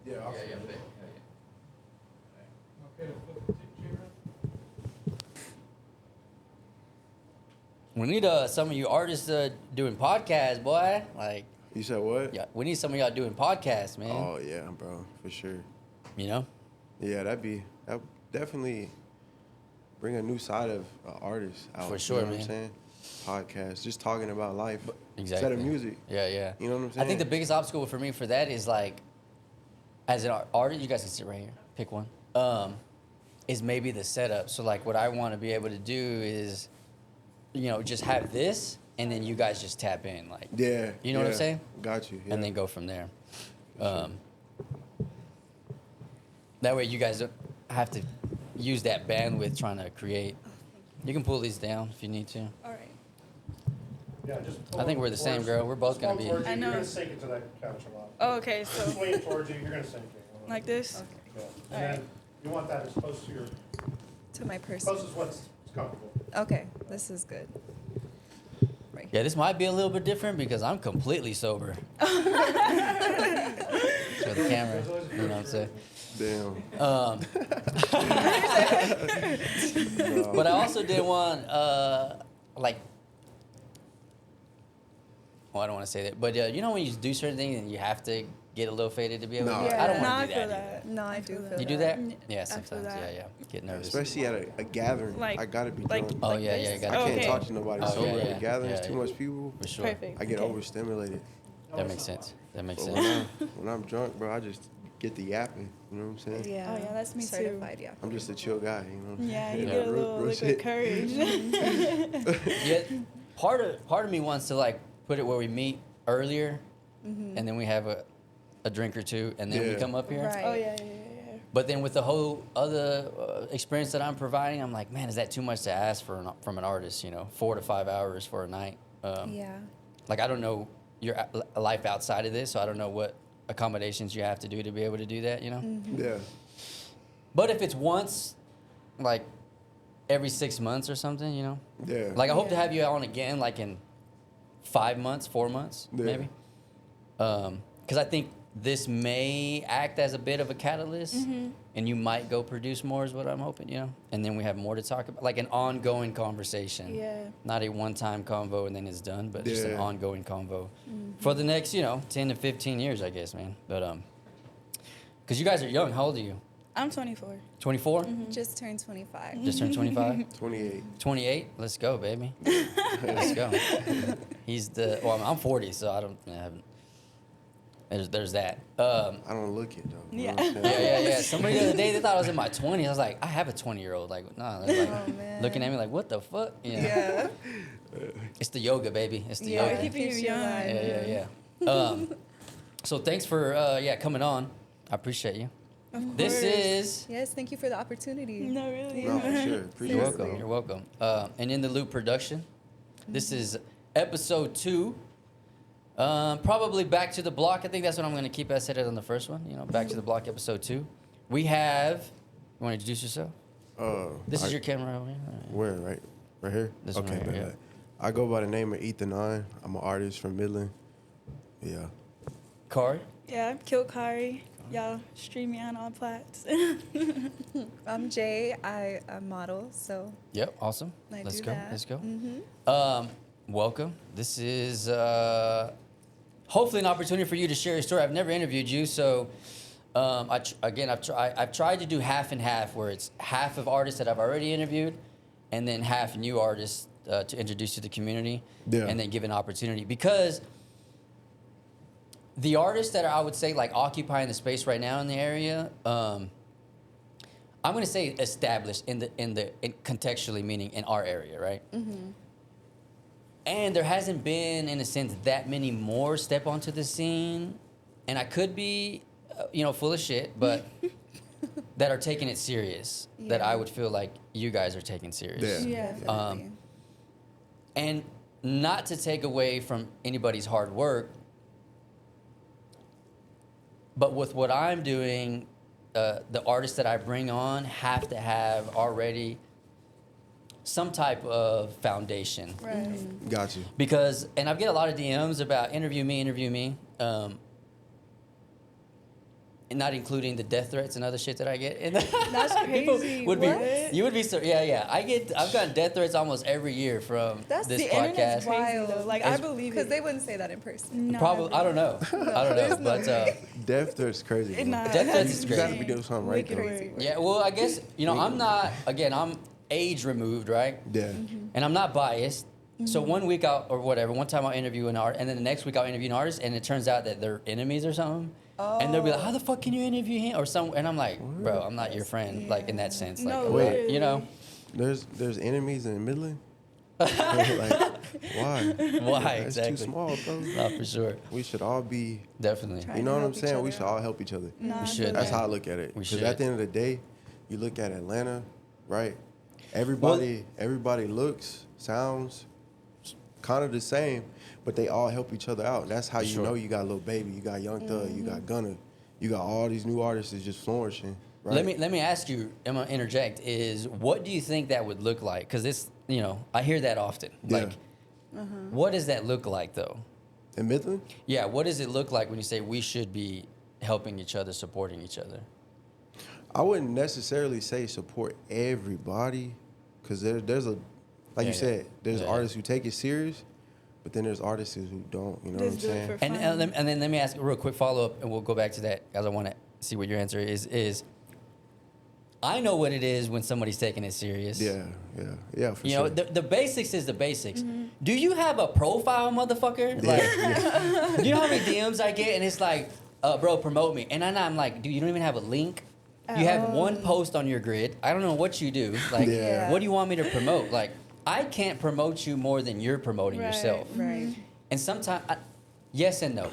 Yeah, Yeah, absolutely. yeah, fit. Okay, flip the chair around. We need some of you artists doing podcasts, boy. Like, You said what? yeah, we need some of y'all doing podcasts, man. Oh yeah, bro, for sure. You know? Yeah, that definitely bring a new side of an artist out. For sure, you know man. what I'm saying? Podcast, just talking about life Exactly. instead of music. Yeah, yeah. You know what I'm I saying? think the biggest obstacle for me for that is like, as an artist, you guys can sit right here, pick one. Is maybe the setup. So like, what I want to be able to do is, you know, just have this, and then you guys just tap in, like, Yeah. you know what I'm yeah. saying? Got you. Yeah. And then go from there. Sure. That way, you guys don't have to use that bandwidth trying to create. You can pull these down if you need to. All right. Yeah, just I think we're the same, girl. We're both gonna be. I know. You're gonna sink it to that couch a lot. Oh, okay, so Swing towards you, you're gonna sink it. like this? Yeah. And Alright. then you want that as close to your, To my person. close as what's comfortable. Okay, this is good. Right. Yeah, this might be a little bit different because I'm completely sober. For the camera, you know what I'm saying? Damn. But I also did want, like, well, I don't want to say that, but you know when you do certain things and you have to get a little faded to be able to No. do it? I don't No, want I to do feel that. that. No, I do feel You do that? Mm, Yeah, I feel sometimes. that. Yeah. Get nervous. Especially at a gathering. Like- I gotta be like- drunk. Oh, like yeah, this? yeah. You I gotta can't Okay. talk to nobody Oh, sober yeah, at yeah, a gathering. yeah, It's too yeah. much people. For sure. Perfect. I get Okay. overstimulated. That makes sense. That makes But sense. when I'm drunk, bro, I just get the yapping. You know what I'm saying? Yeah. Oh, yeah, that's me too. Certified, yeah. I'm just a chill guy. You know what I'm Yeah, saying? you Yeah. get a little liquid shit. courage. Yeah, part of me wants to like put it where we meet earlier, and then we have a drink or two, and then we Yeah. come up here. Right. Oh, yeah. But then with the whole other experience that I'm providing, I'm like, man, is that too much to ask from an artist? You know, 4 to 5 hours for a night. Yeah. Like I don't know your life outside of this, so I don't know what accommodations you have to do to be able to do that. You know. Yeah. But if it's once, like every 6 months or something, you know. Yeah. Like I hope to Yeah. have you on again, like in 5 months, 4 months, Yeah. maybe. Because I think this may act as a bit of a catalyst, and you might go produce more, is what I'm hoping, you know. And then we have more to talk about, like an ongoing conversation. Yeah. Not a one-time convo and then it's done, but just an Yeah. ongoing convo for the next, 10 to 15 years, I guess, man. But because you guys are young, how old are you? I'm 24. 24? Just turned 25. Just turned 25? 28. 28? Let's go, baby. Let's go. I'm 40, so I haven't. There's that. I don't look it though. You Yeah. know what I'm saying? Yeah. Somebody the other day, they thought I was in my 20s. I was like, I have a 20-year-old. Like, nah. They're like, Oh, man. looking at me like, what the fuck? Yeah. It's the yoga, baby. It's the Yeah. yoga. Keeping you Keeps you young. alive. Yeah. So thanks for coming on. I appreciate you. Of This course. is. Yes, thank you for the opportunity. No, really. No, for sure. Appreciate You're it, welcome. bro. You're welcome. And In the Loop production. This is episode 2. Probably Back to the Block. I think that's what I'm going to keep. I said it on the first one. Back to the Block episode 2. We have. You want to introduce yourself? This is your camera over here. Where? Right here? This one okay, right here, bet, yeah. bet. I go by the name of Ether9ine. I'm an artist from Midland. Yeah. Kari. Yeah, I'm Kari. Y'all stream me on all plats. I'm Jay. I model, so Yep. Awesome. I Let's do go. that. Let's go. Mhm. Welcome. This is hopefully an opportunity for you to share your story. I've never interviewed you, so I've tried to do half and half, where it's half of artists that I've already interviewed, and then half new artists to introduce to the community, Yeah. and then give an opportunity, because the artists that are, I would say, like occupying the space right now in the area, I'm going to say established in contextually, meaning in our area, right? And there hasn't been, in a sense, that many more step onto the scene, and I could be, full of shit, but that are taking it serious. That Yeah. I would feel like you guys are taking serious. Yeah. Yeah. Definitely. And not to take away from anybody's hard work, but with what I'm doing, the artists that I bring on have to have already some type of foundation. Right. Got you. Because, and I get a lot of DMs about interview me. not including the death threats and other shit that I get. And That's people crazy. would What? be, you would be, yeah. I've gotten death threats almost every year from That's this The internet's podcast. crazy Wild. though. Like I believe Because it. they wouldn't say that in person. No, Probably, I don't know. I don't know, there's no but Death threat's crazy. bro. Nah, Death threats is You crazy. gotta be doing something right Wicked though. work. yeah. Well, I guess I'm not. Again, I'm age removed, right? Yeah. And I'm not biased. So one week one time I'll interview an artist, and then the next week I'll interview an artist, and it turns out that they're enemies or something. And they'll be like, "How the fuck can you interview him?" Or some, and I'm like, "Bro, I'm not your friend." Like in that sense, like, No, I'm Wait. not- you know, There's enemies in Midland. Like, why? why That's exactly? too small, bro. Not for sure, We should all be. definitely. Try You to know what I'm help each saying? We other should out. all help each other. Nah, We should. That's man. how I look at it. We Because should. at the end of the day, you look at Atlanta, right? Everybody looks, sounds kind of the same, but they all help each other out. That's how you Sure. know you got Lil Baby, you got Young Thug, you got Gunna, you got all these new artists that's just flourishing. Right? Let me ask you. I'm gonna interject. Is what do you think that would look like? Because this, I hear that often. Yeah. Like, what does that look like though? In Midland? Yeah, what does it look like when you say we should be helping each other, supporting each other? I wouldn't necessarily say support everybody, because there's a, like Yeah, you said, there's yeah. artists who take it serious, but then there's artists who don't. You know what I'm Just do it saying? for And then let me ask a real quick follow up, and we'll go back to that because I want to see what your answer is. I know what it is when somebody's taking it serious. Yeah, for You sure. know, the basics is the basics. Do you have a profile, motherfucker? Like, you know how many DMs I get, and it's like, bro, promote me. And then I'm like, dude, you don't even have a link. You have one post on your grid. I don't know what you do. Like, Yeah. what do you want me to promote? Like, I can't promote you more than you're promoting Right. yourself. Right. And sometimes, yes and no.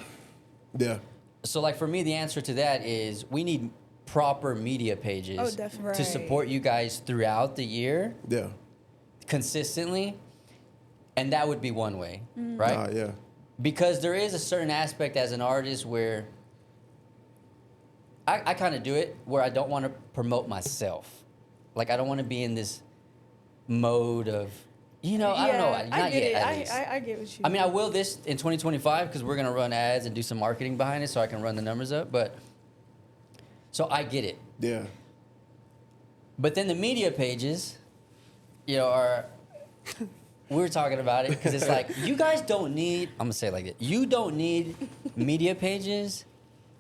yeah. So, like, for me, the answer to that is we need proper media pages Oh, definitely. to Right. support you guys throughout the year Yeah. consistently. And that would be one way, right? Yeah. Because there is a certain aspect as an artist where I kind of do it where I don't want to promote myself. Like, I don't want to be in this mode of, I don't know. I Not get yet, it. at least. I get what you. I mean, I will this in 2025 because we're going to run ads and do some marketing behind it so I can run the numbers up. But, so I get it. Yeah. But then the media pages, are, we were talking about it because it's like, you guys don't need, I'm going to say it like this, you don't need media pages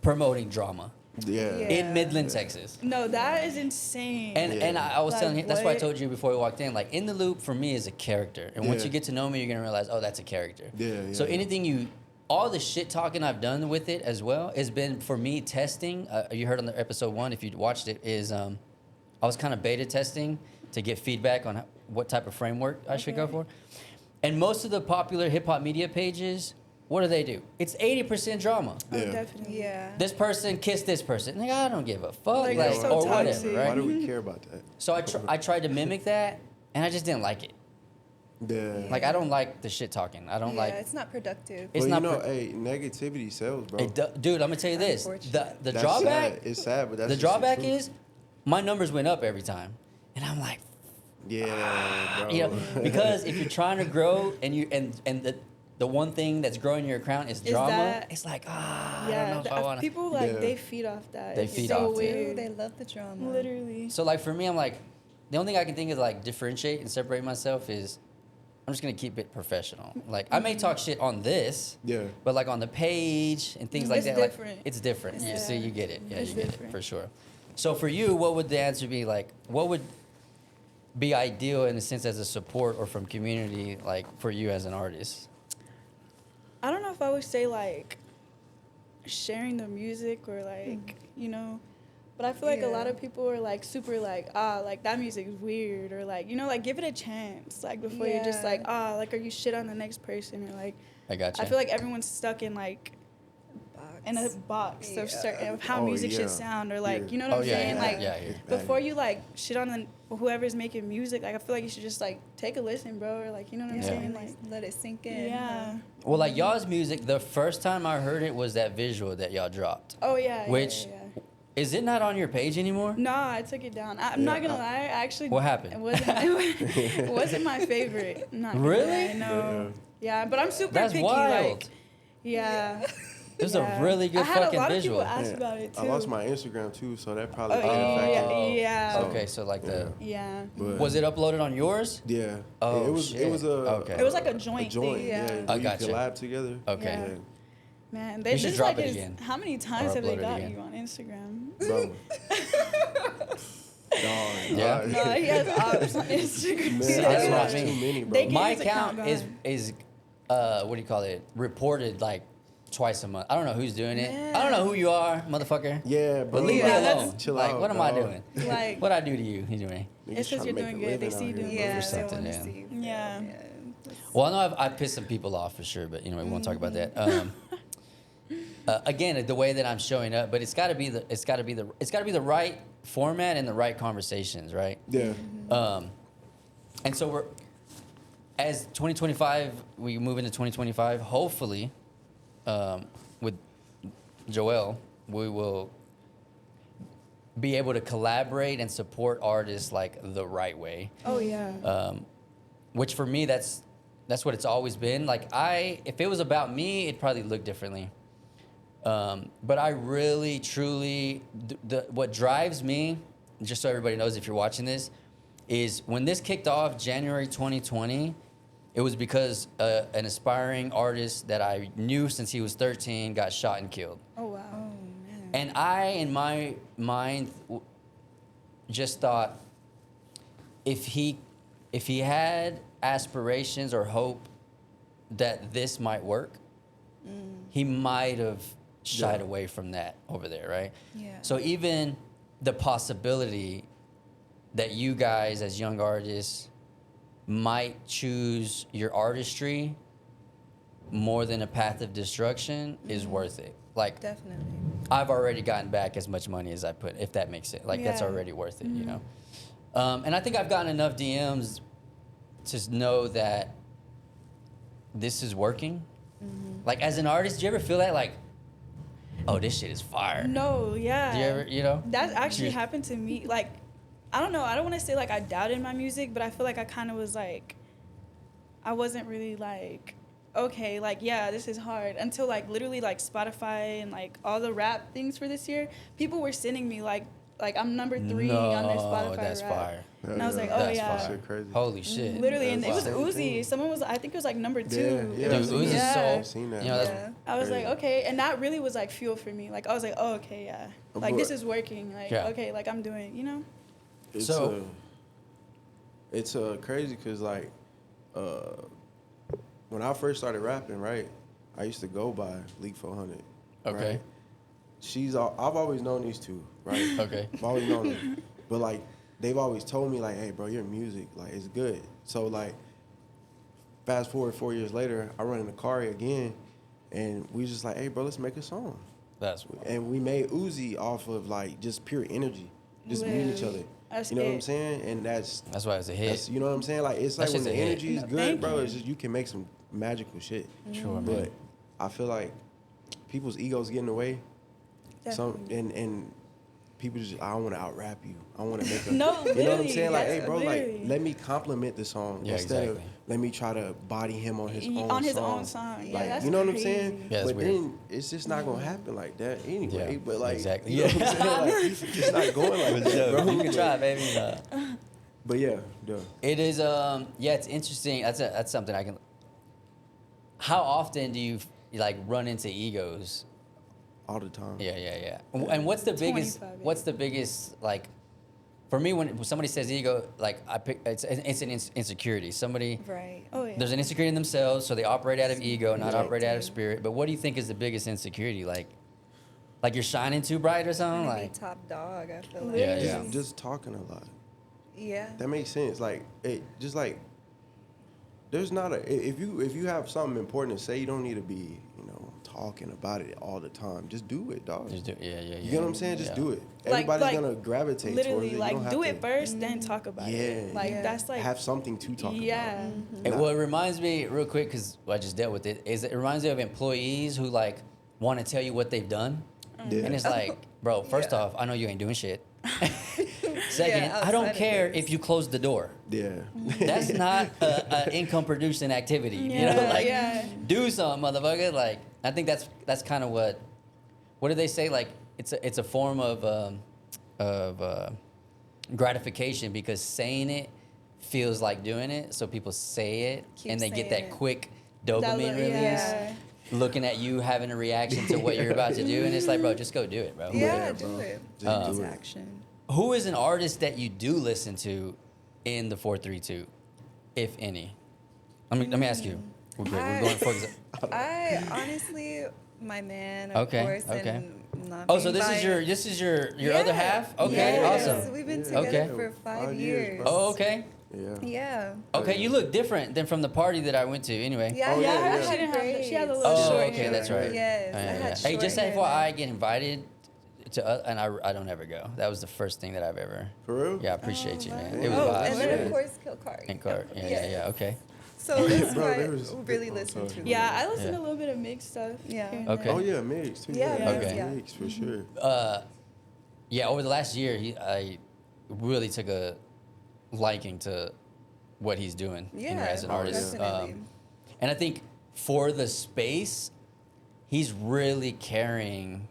promoting drama Yeah. in Midland, Texas. No, that is insane. And I was Like, telling him, that's why I what? told you before we walked in, like, In the Loop for me is a character. And once Yeah. you get to know me, you're going to realize, oh, that's a character. Yeah, So yeah. anything all the shit talking I've done with it as well has been for me testing. You heard on the episode 1, if you watched it, is I was kind of beta testing to get feedback on what type of framework I should go Okay. for. And most of the popular hip hop media pages, what do? It's 80% drama. Oh, Yeah. definitely. Yeah. This person kissed this person. Like, I don't give a fuck. Like, Like, that's so or whatever, toxic. right? Why do we care about that? So I tried to mimic that, and I just didn't like it. Yeah. Like, I don't like the shit talking. I don't Yeah, like. it's not productive. It's well, not. negativity sells, bro. Dude, I'm gonna tell you this. Unfortunate. The That's drawback. sad. It's sad, but that's The just drawback truth. is, my numbers went up every time, and I'm like, Yeah, bro. because if you're trying to grow and the one thing that's growing your account is drama, that- it's like I Yeah, don't know if I want to. people Yeah. they feed off that. They It's feed so off that. weird. They love the drama. Literally. So like for me, I'm like, the only thing I can think is like differentiate and separate myself is, I'm just gonna keep it professional. Like I may talk shit on this, Yeah. but like on the page and things like It's that, different. like it's different. Yeah. Yeah, so you get it. Yeah, It's you get it different. for sure. So for you, what would the answer be? Like, what would be ideal in a sense as a support or from community, like for you as an artist? I don't know if I would say like sharing the music or like but I feel like a lot Yeah. of people are like super like like that music is weird or like like give it a chance like before you're just Yeah. like like are you shit on the next person or like I got you. I feel like everyone's stuck in like in a Box. box Yeah. of certain of how Oh, music yeah. should sound or like Yeah. you know what Oh I'm yeah, saying yeah, like yeah, yeah. It's bad. before you like shit on whoever's making music like I feel like you should just like take a listen bro or like you know what I'm Yeah. saying And, like let it sink in. yeah Well, like y'all's music, the first time I heard it was that visual that y'all dropped. oh yeah Which- yeah. Is it not on your page anymore? No, I took it down. I'm not gonna lie. I actually. What happened? It wasn't. It wasn't my favorite. I'm not gonna Really? lie, no. Yeah, but I'm super That's picky. wild. Like, yeah. It was a really good I had fucking a lot visual. of people ask Yeah. about it too. I lost my Instagram too, so that probably Oh, played a factor. yeah. Okay, so like the Yeah. But- was it uploaded on yours? Yeah. Oh, it was. shit. It was a. Okay. It was like a joint thing. Yeah. Yeah. where you gotcha. collab together. Okay. Yeah. Yeah. Man, You they should this drop like it is, again. how many times Or have they upload it got again. you on Instagram? Bro. Yeah. No, he has ops on Instagram. Man, That's I what I lost mean. too many, bro. They keep My his account account is going. what do you call it? Reported like twice a month. I don't know who's doing it. I don't Man. know who you are, motherfucker. Yeah, bro. But leave me Yeah, alone. that's- Chill Like, out, what am I dog. doing? Like, What I do to you? Anyway. Niggas It's 'cause tryna you're make doing a good. They living see you out doing here, good. bro. Yeah, for they something, want to yeah. see. you Yeah. fail, Well, I know I've pissed some people off for sure, but you know we won't talk about that. Again, the way that I'm showing up, but it's got to be the right format and the right conversations, right? Yeah. And so we're as 2025, we move into 2025. Hopefully, with Joel, we will be able to collaborate and support artists like the right way. oh yeah. Which for me, that's what it's always been. Like if it was about me, it'd probably look differently. But I really, truly, what drives me, just so everybody knows if you're watching this, is when this kicked off January 2020, it was because an aspiring artist that I knew since he was 13 got shot and killed. Oh wow. man. And I, in my mind, just thought if he had aspirations or hope that this might work, he might have shied Yeah. away from that over there, right? Yeah. So even the possibility that you guys as young artists might choose your artistry more than a path of destruction is worth it. Like Definitely. I've already gotten back as much money as I put, if that makes sense. Like that's Yeah. already worth it, you know. And I think I've gotten enough DMs to know that this is working. Like as an artist, do you ever feel that like, oh, this shit is fire? No, yeah. Do you ever, you know? That actually Just- happened to me. Like, I don't know. I don't want to say like I doubted my music, but I feel like I kind of was like, I wasn't really like, okay, like yeah, this is hard until like literally like Spotify and like all the rap things for this year. People were sending me like I'm number 3 on their Spotify that's rap. fire. And I was like, oh That's yeah. fire. Shit crazy. Holy shit. Literally, and it was Same Uzi. thing. Someone was, I think it was like number 2. Yeah, It yeah. was- Dude, Uzi's yeah. so, Seen that. you know, that's, Yeah. I was like, Crazy. okay, and that really was like fuel for me. Like I was like, oh, okay, yeah, like this But- is working. Like Yeah. okay, like I'm doing, you know. It's So- it's crazy because like when I first started rapping, right, I used to go by League 400. Okay. Right? I've always known these two, right? Okay. I've always known them, but like they've always told me like, hey, bro, your music like is good. So like, fast forward 4 years later, I run in the car again, and we just like, hey, bro, let's make a song. that's And we made Uzi off of like just pure energy, just meeting each Literally. other. That's You know what it. I'm saying? And that's why it's a hit. you know what I'm saying? Like it's That like when shit's the a hit. energy is No, good, thank bro. you. It's just you can make some magical shit. Sure, man. But I feel like people's egos get in the way. Some Definitely. and people just I want to out rap you. I want to make a No, you know what I'm literally, saying? Like, yes, hey, bro, literally. like let me compliment the song Yeah, instead exactly. of let me try to body him on his own On his song. own song. Yeah, Like, that's you know what I'm crazy. saying? Yeah, it's but weird. then it's just not gonna happen like that anyway. Yeah, But like, exactly. you know what I'm saying? Like, it's not going like that, bro. You can try, baby. But yeah, duh. It is, yeah, it's interesting. That's something I can. How often do you like run into egos? All the time. Yeah. And what's the biggest? 25, yeah. What's the biggest like? For me, when somebody says ego, like it's an insecurity. Somebody Right. Oh yeah. there's an insecurity in themselves, so they operate out of ego, not Yeah. operate out of spirit. But what do you think is the biggest insecurity? Like you're shining too bright or something? Trying to Like be top dog, I feel like. Yeah, Just, yeah. just talking a lot. Yeah. That makes sense. Like, just like, there's not a if you have something important to say, you don't need to be talking about it all the time. Just do it, dog. just do, yeah. You get what I'm saying? Just Yeah. do it. Like- Everybody's like, gonna gravitate Literally, towards it. You like don't have do to it first, then talk about it. Yeah, Like yeah. that's like have something to talk yeah. about. Well, it reminds me real quick because I just dealt with it. It reminds me of employees who like want to tell you what they've done, Yeah. and it's like, bro, first Yeah. off, I know you ain't doing shit. Second, Yeah, I don't outside of care this. if you close the door. Yeah. That's not a income producing activity. You know, Yeah, like yeah. do something, motherfucker. Like I think that's kind of what do they say? Like it's a form of gratification because saying it feels like doing it, so people say it Keep and they get saying that it. quick dopamine release. Yeah. Looking at you having a reaction to what you're about to do, and it's like, bro, just go do it, bro. Yeah, bro. do it. Just It's do it. action. Who is an artist that you do listen to in the 432, if any? Let me ask you. We're going for example. I honestly, my man, of Okay, course, okay. and not Oh, so being this is your Yeah. other half? Okay, Yes. awesome. We've been Yeah. together Okay. for 5 5 years. years, bro. Oh, okay. Yeah. Yeah. Okay, you look different than from the party that I went to. Anyway. Yeah, Oh, Yeah, yeah, I heard yeah. she didn't have. She had a little Oh, short okay, hair. that's right. Yes, I Yeah, had yeah. Hey, short just hair FYI, I then. get invited to, and I don't ever go. That was the first thing that I've ever. For real? Yeah, I appreciate you, man. wow. It was Oh, vibes. And then, yeah. of course, Kill Card. And card. Yeah. Okay. So that's Bro, why there was- I really oh, listen sorry. to. Yeah, I listen Yeah. to a little bit of mixed stuff. Yeah. here and Okay. there. Oh yeah, mix too. Yeah, Okay. yeah. Mix for sure. Yeah, over the last year, I really took a liking to what he's doing Yeah, as an Oh, artist. definitely. And I think for the space, he's really carrying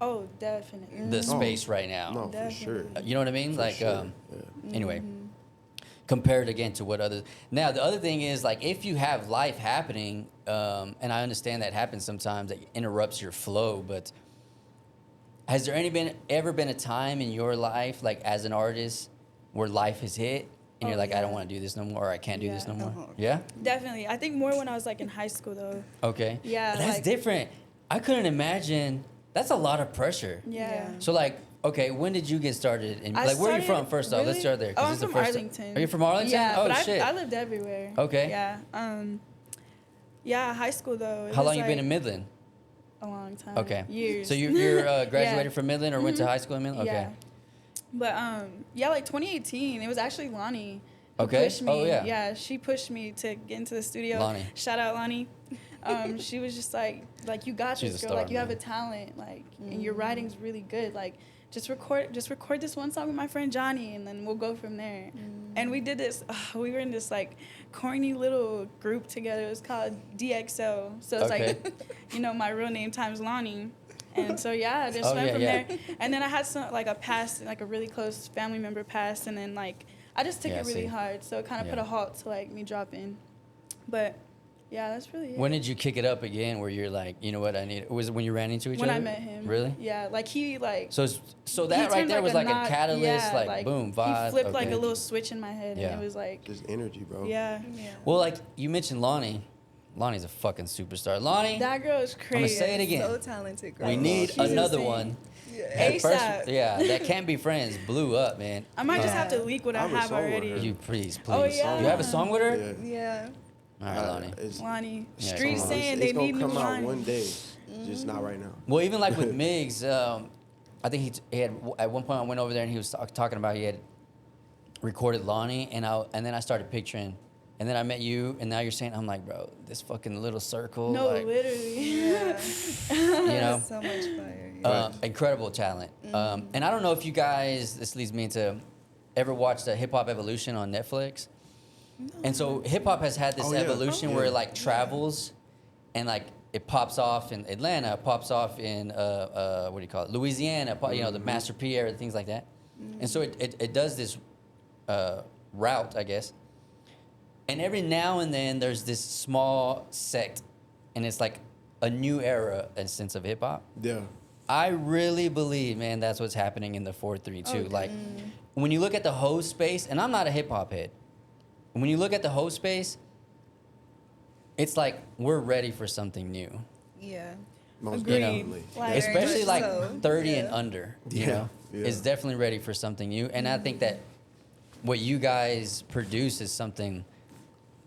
Oh, definitely. the space right now. No, for sure. Definitely. You know what I mean? For Like, sure. anyway, compared again to what others. Now, the other thing is, like, if you have life happening, and I understand that happens sometimes, that interrupts your flow, but has there ever been a time in your life, like, as an artist, where life has hit, and you're Oh, like, I don't yeah. want to do this no more, or I can't do this no Yeah. more? Uh-huh. Yeah? Definitely. I think more when I was like in high school though. Okay. Yeah, That's like- different. I couldn't imagine. That's a lot of pressure. Yeah. So like, okay, when did you get started? In, I like, where are you started from? First off, let's really- start there. 'cause Oh, I'm this is the from first Arlington. Are you from Arlington? Yeah, Oh but shit. I lived everywhere. Okay. Yeah. Yeah, high school though. it How was, long you been like, in Midland? A long time. Okay. Years. So you're graduated Yeah. from Midland or went to high school in Midland? Okay. Yeah. But yeah, like 2018, it was actually Lonnie who Okay. pushed me. Oh, yeah. Yeah, she pushed me to get into the studio. Lonnie. Shout out Lonnie. She was just like you got She's this a girl. star, Like you have man. a talent. Like and your writing's really good. Like just record this one song with my friend Johnny, and then we'll go from there. And we did this. We were in this like corny little group together. It was called DXO. So it's Okay. like, my real name times Lonnie. And so yeah, I just Oh, went yeah, from yeah. there. And then I had some like a past, like a really close family member passed, and then like I just took Yeah, it really see. hard. So it kind of put Yeah. a halt to like me dropping. But yeah, that's really it. When did you kick it up again? Where you're like, you know what, I need? Was it when you ran into each When other? I met him. Really? Yeah, like he like. So that he right turned, there was like a knob- catalyst, yeah, like boom, vibe. He flipped like okay. a little switch in my head, Yeah. and it was like, Just energy, bro. yeah. Well, like you mentioned Lonnie. Lonnie's a fucking superstar. Lonnie, That girl is I'm crazy. gonna say it again. So talented, girl. we need She's another insane. one. Yeah. At first, ASAP. yeah, that Can't Be Friends blew up, man. I might just Yeah. have to leak what I I have a have song with already. her. You please. Oh, yeah. You have a song with her? Yeah. Yeah. All right, Lonnie. It's, Lonnie. Yeah, Street come on. saying it's they gonna need new come out Lonnie. one day, just not right now. Well, even like with Miggs, I think he had at one point I went over there and he was talking about he had recorded Lonnie, and then I started picturing, and then I met you, and now you're saying, I'm like, bro, this fucking little circle, No, like, literally. Yeah. you know, So much fire. Yeah. incredible talent. And I don't know if you guys, this leads me into, ever watched the Hip Hop Evolution on Netflix? And so hip hop has had this Oh, yeah. evolution Oh, where yeah. it like travels, and like it pops off in Atlanta, pops off in what do you call it, Louisiana, the Master P era, things like that. And so it does this route, I guess. And every now and then there's this small sect, and it's like a new era, a sense of hip hop. Yeah. I really believe, man, that's what's happening in the 432. Okay. Like, when you look at the host space, and I'm not a hip hop head, when you look at the host space, it's like we're ready for something new. Yeah. Most Agreed. definitely. Like- Especially much like so. 30 and Yeah. under, you Yeah. know, Yeah. is definitely ready for something new. And I think that what you guys produce is something.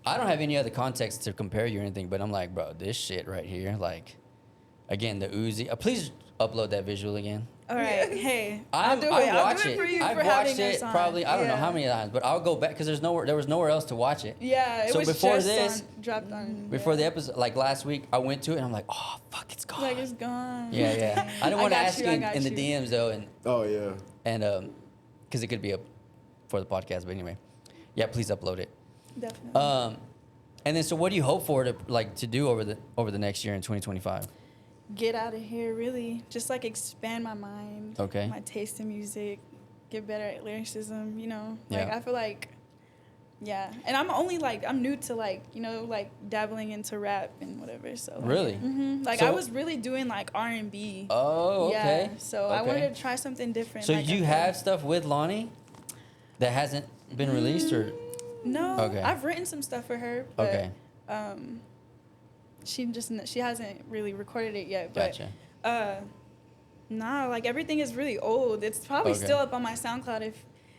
I don't have any other context to compare you or anything, but I'm like, bro, this shit right here, like, again, the Uzi. Please upload that visual again. All right, hey, I'll I've do it. I'll watched do it for you I've for having watched us it on. probably I don't know Yeah. how many times, but I'll go back because there was nowhere else to watch it. Yeah, it So was before just this- dropped on. Before the episode, like last week, I went to it and I'm like, oh fuck, it's gone. Like it's gone. yeah, yeah. I don't I want to got ask you, you I in, got in the you. DMs though, Oh yeah. and because it could be up for the podcast, but anyway, yeah, please upload it. Definitely. And then, so what do you hope for to do over the next year in 2025? Get out of here, really. Just like expand my mind. Okay. My taste in music. Get better at lyricism. You know. Like Yeah. I feel like. Yeah, and I'm new to dabbling into rap and whatever. So Really? Like So- I was really doing like R&B. Oh, okay. Yeah, so I Okay. wanted to try something different. So like, you I feel- have stuff with Lonnie that hasn't been released, or No. Okay. I've written some stuff for her, but okay, she hasn't really recorded it yet. But gotcha. nah, like everything is really old. It's probably Okay. still up on my SoundCloud.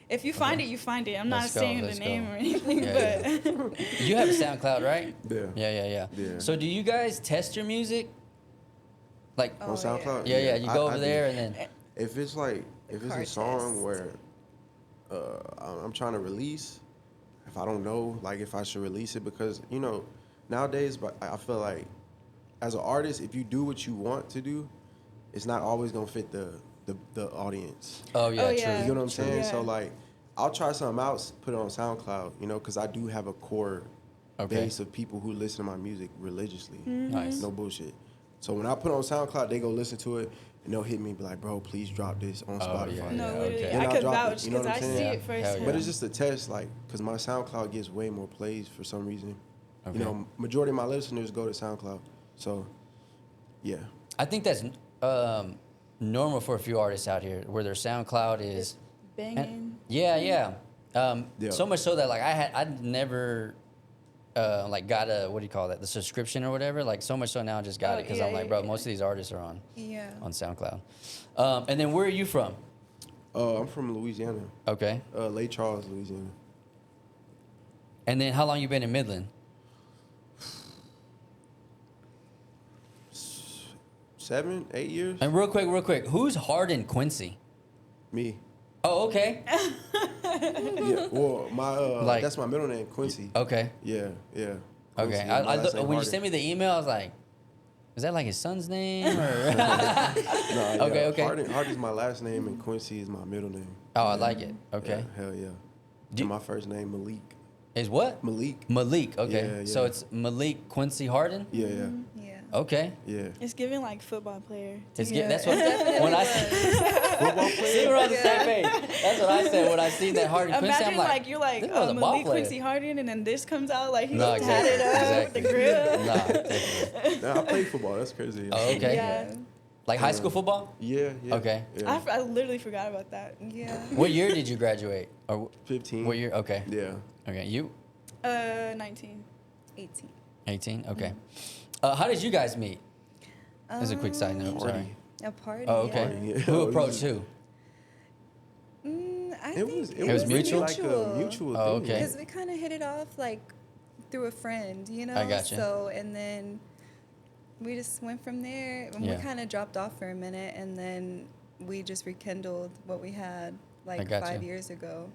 If you find it, you find it. I'm Let's not go, saying let's the name go. or anything, Yeah, but You have a SoundCloud, right? Yeah. Yeah. Yeah. So do you guys test your music? Like, Oh, On SoundCloud? yeah. You go I over do. there and then. If it's like, if it's a Card song test. where I'm trying to release, if I don't know, like if I should release it, because, you know, nowadays, but I feel like as an artist, if you do what you want to do, it's not always gonna fit the audience. Oh yeah, Oh, true. yeah. You know what I'm saying? Yeah. So like, I'll try something else, put it on SoundCloud, you know, because I do have a core Okay. base of people who listen to my music religiously. Nice. No bullshit. So when I put it on SoundCloud, they go listen to it and they'll hit me and be like, bro, please drop this on Oh, Spotify. yeah, no, yeah, literally, okay. Then I I'll could drop it, vouch you know because what I I'm see saying? it Hell firsthand. yeah. But it's just a test, like, because my SoundCloud gets way more plays for some reason. Okay. You know, majority of my listeners go to SoundCloud. So, yeah. I think that's normal for a few artists out here, where their SoundCloud is. Banging. Yeah. Yeah. So much so that like I'd never like got a, what do you call that, the subscription or whatever. Like so much so now I just got Oh, it because yeah, I'm like, yeah, bro, yeah. most of these artists are on Yeah. SoundCloud. And then where are you from? I'm from Louisiana, Okay. Lake Charles, Louisiana. And then how long you been in Midland? 7, 8 years? And real quick, who's Harden Quincy? Me. Oh, okay. Yeah. Well, my that's my middle name, Quincy. Okay. Yeah. Okay. Quincy, I my last name when you Harden. sent me the email, I was like, is that like his son's name or? No, yeah. Okay. Harden's my last name and Quincy is my middle name. Oh, I like it. Okay. Yeah, hell yeah. Do- And my first name Malik. Is what? Malik. Malik. Okay. Yeah, So yeah. it's Malik Quincy Harden. Yeah. Yeah. Okay. Yeah. It's giving like football player. It's Yeah. that's what when I Football see player? we're on the same page. That's what I said when I seen that Harden Quincy. Imagine I'm like you're like this was a ball Malik player. Quincy Harden, and then this comes out like he's No, exactly. tatted up, Exactly. the grill. No, definitely. Nah, I played football. That's crazy. Oh, okay. Yeah. Like high school football. Yeah. Okay. Yeah. I literally forgot about that. Yeah. What year did you graduate? Or 15. what year? Okay. Yeah. Okay. You 19. 18. 18. Okay. How did you guys meet? As a quick side note. Sorry. Party. A party. Oh, okay. Party, yeah. Who approached who? I It think was It was mutual? like a mutual Oh, thing. okay. Because we kind of hit it off like through a friend, you know. I gotcha. So and then we just went from there. And Yeah. We kind of dropped off for a minute, and then we just rekindled what we had like gotcha. 5 years ago.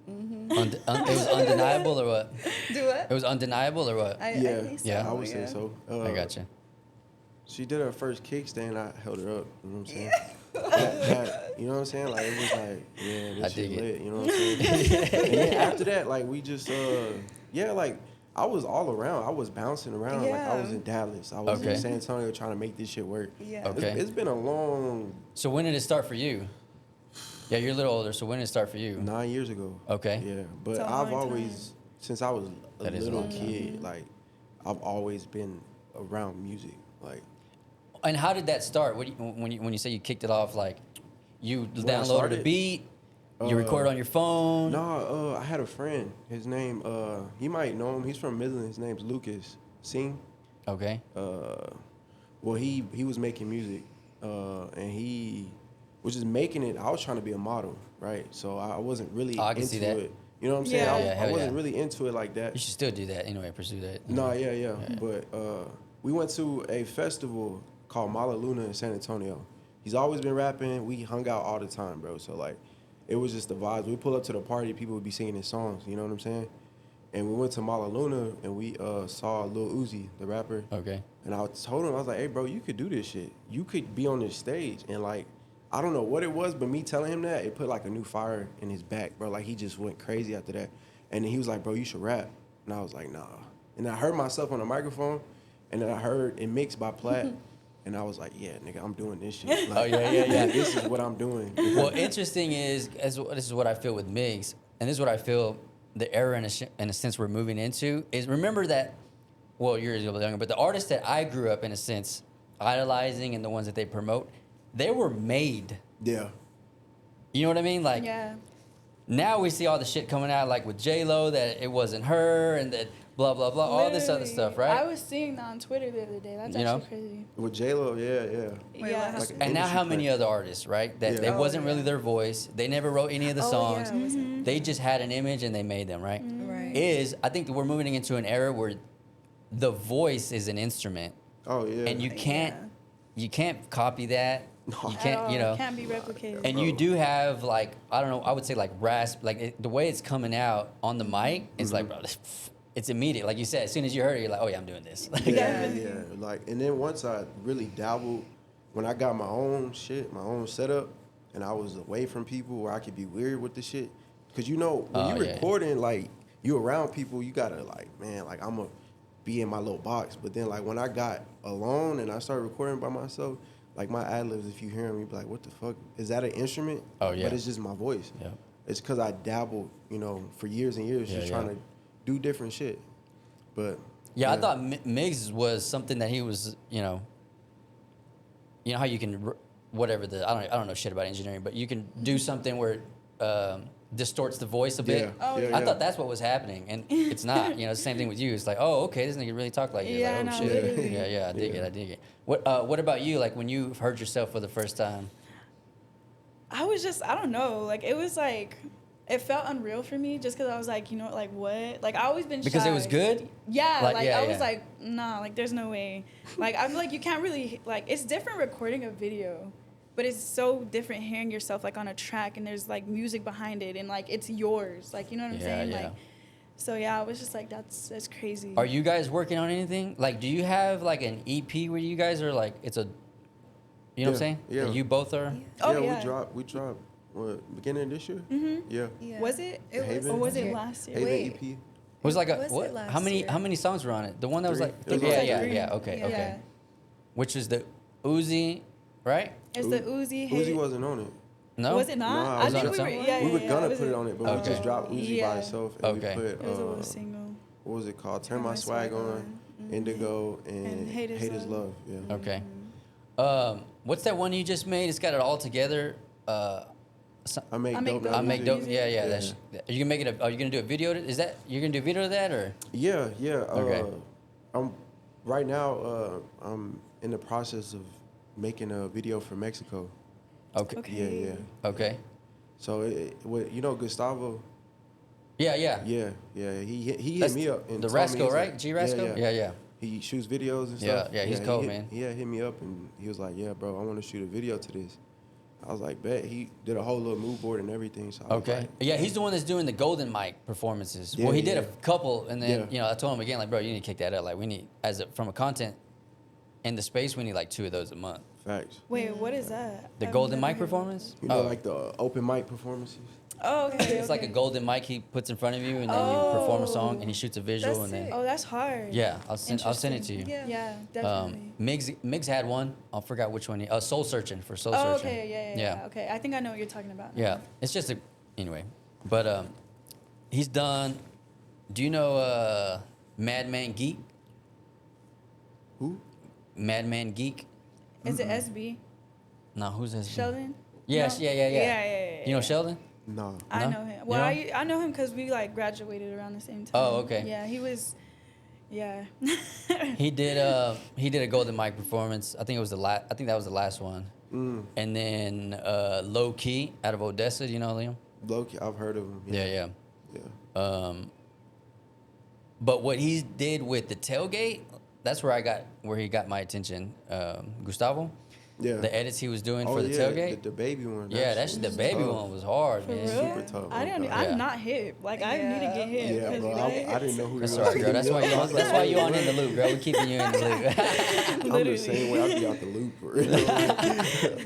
It was undeniable or what? Do what? It was undeniable or what? I Yeah. think so. Yeah. I would say so. I gotcha. She did her first kickstand. I held her up. You know what I'm saying? That, you know what I'm saying? Like it was like, yeah, I this shit dig it. lit. You know what I'm saying? And then after that, like we just, like I was all around. I was bouncing around. Like I was Yeah. in Dallas. I was Okay. in San Antonio trying to make this shit work. Yeah. Okay. It's been a long So when did it start for you? Yeah, you're a little older. So when did it start for you? 9 years ago. Okay. Yeah, but It's a I've long always, since I was a That is a little long time. kid, like I've always been around music. Like And how did that start? What do you, when you say you kicked it off, like you I downloaded a started, beat, you record on your phone. no, I had a friend. His name, he might know him. He's from Midland. His name's Lucas. Sing. Okay. Well, he was making music, and he was just making it. I was trying to be a model, right? So I wasn't really Oh, I can into see that. it. You know what I'm saying? Yeah. Yeah, I hell wasn't yeah. really into it like You that. should still do that anyway. Pursue that. No, yeah. But we went to a festival called Mala Luna in San Antonio. He's always been rapping. We hung out all the time, bro. So like, it was just the vibes. We pull up to the party, people would be singing his songs. You know what I'm saying? And we went to Mala Luna and we saw Lil Uzi, the rapper. Okay. And I told him, I was like, hey, bro, you could do this shit. You could be on this stage. And, like, I don't know what it was, but me telling him that, it put, like, a new fire in his back, bro. Like, he just went crazy after that. And then he was like, bro, you should rap. And I was like, nah. And I heard myself on the microphone, and then I heard it mixed by Platt, and I was like, yeah, nigga, I'm doing this shit. Like, yeah. This is what I'm doing. Well, interesting is, this is what I feel with Migs, and this is what I feel the era in a sense we're moving into, is remember that, well, you're a little younger, but the artists that I grew up, in a sense, idolizing and the ones that they promote, they were made. Yeah. You know what I mean? Like, Yeah. now we see all the shit coming out, like with J-Lo, that it wasn't her, and that blah, blah, blah, all this other Literally. stuff, right? I was seeing that on Twitter the other day. That's You know? actually crazy. With J-Lo, yeah. Wait, Yeah. what Like, And now industry how many plant. other artists, right? That Yeah. it wasn't really their voice. They never wrote any of the songs. Yeah, it wasn't. They just had an image and they made them, right? Right. I think that we're moving into an era where the voice is an instrument, Oh, yeah. and you can't copy that. You At can't, all. you know. It can't be replicated. And you do have, like, I don't know, I would say like rasp, like the way it's coming out on the mic is like, bro, it's immediate. Like you said, as soon as you heard it, you're like, oh yeah, I'm doing this. Like, Yeah. Like, and then once I really dabbled, when I got my own shit, my own setup, and I was away from people where I could be weird with the shit. Because, you know, when Oh, you're yeah. recording, like, you around people, you gotta, like, man, like, I'm gonna be in my little box. But then, like, when I got alone and I started recording by myself, like, my ad-libs, if you hear them, you be like, what the fuck? Is that an instrument? Oh, yeah. But it's just my voice. Yeah. It's because I dabbled, you know, for years and years, just Yeah, trying to do different shit. But Yeah, I thought Migs was something that he was, you know how you can, whatever I don't know shit about engineering, but you can do something where it distorts the voice a bit. Yeah. Oh, yeah, I yeah. thought that's what was happening, and it's not. You know, same thing with you. It's like, oh, okay, this nigga really talk like you. Yeah, Like, no, oh shit. literally. Yeah, I dig it. What about you? Like when you heard yourself for the first time? I was just, I don't know. Like, it was like, it felt unreal for me just because I was like, you know, like, what? Like, I always been shy. Because it was good? Yeah, Like, like, yeah, I was yeah. like, nah, like, there's no way. Like, I feel like you can't really, like, it's different recording a video, but it's so different hearing yourself, like, on a track, and there's, like, music behind it, and, like, it's yours. Like, you know what I'm Yeah, saying? yeah. Like, so, yeah, I was just like, that's crazy. Are you guys working on anything? Like, do you have like an EP where you guys are like, it's a, you know what I'm Yeah, saying? yeah. You both are. Oh, yeah, yeah. we dropped what, beginning of this year? Yeah. Yeah. Was it? Haven? Or was last it year. last year? Haven Wait. EP. It was like a Was it what? last How many year? how many songs were on it? The one that was 3. like It was yeah, like yeah, 3. okay, Yeah. okay. Yeah. Which is the Uzi, right? It's the Uzi. Uzi wasn't on it. No. Was it not? Nah, I was think on we some- were. Yeah, we were yeah, gonna was put it on it, but Okay. we just dropped Uzi by Yeah. itself, and Okay. we It was a put little single. what was it called? Turn My Swag On, Indigo, and Hate Is Is Love. Love. Yeah. Okay. What's that one you just made? It's got it all together. I make I make dope. dope I now make music. dope. Yeah, yeah. That's. Are you gonna make it? Are you gonna do a video? Is that you're gonna do a video to that or? Yeah. Okay. I'm right now. I'm in the process of making a video for Mexico. Okay. Okay. Yeah. Okay. So you know Gustavo. Yeah, yeah. Yeah. He hit That's me up and the told me, Rasco, he's right? like- G Rasco. Yeah. He shoots videos and Yeah, stuff. yeah, he's cold, he man. hit me up and he was like, "Yeah, bro, I want to shoot a video to this." I was like, "Bet." He did a whole little mood board and everything. So I was Okay. like, Yeah, he's the one that's doing the golden mic performances. Yeah, Well, he did yeah. a couple, and then Yeah. I told him again, like, bro, you need to kick that up. Like, we need from a content in the space, we need like 2 of those a month. Facts. Wait, what is that? The I've golden never mic heard of performance. You know, like the open mic performances. Oh, okay. It's like a golden mic he puts in front of you, and then you perform a song, and he shoots a visual, That's and then sick. Oh, that's hard. yeah, I'll send it to you. Yeah. Yeah, definitely. Migs had one. I forgot which one. Soul Searching for Soul Oh, Searching. okay, yeah. Okay, I think I know what you're talking about. Yeah, it's just anyway. But he's done. Do you know Madman Geek? Who? Madman Geek? Is it SB? No, who's this? Sheldon? Yes, No? yeah. You know Sheldon? No. I No? know him. You Well, know I know him because we like graduated around the same time. Oh, okay. Yeah, he was. Yeah. He did a golden mic performance. I think it was I think that was the last one. And then Low Key out of Odessa. Do you know Liam? Loki, I've heard of him. Yeah. Yeah. But what he did with the tailgate, that's where he got my attention. Gustavo. Yeah. The edits he was doing Oh for the yeah, tailgate. the baby one. Yeah, that shit the was baby tough. one was hard, For man. real? Super tough. I don't. Yeah. I'm not hip. Like I need to get hip. Yeah, 'cause, bro. like, I didn't know who That's you all were. right, girl. That's why you on. That's why you on in the loop, girl. We keeping you in the loop. I'm the Literally. same way. I be out the loop for real.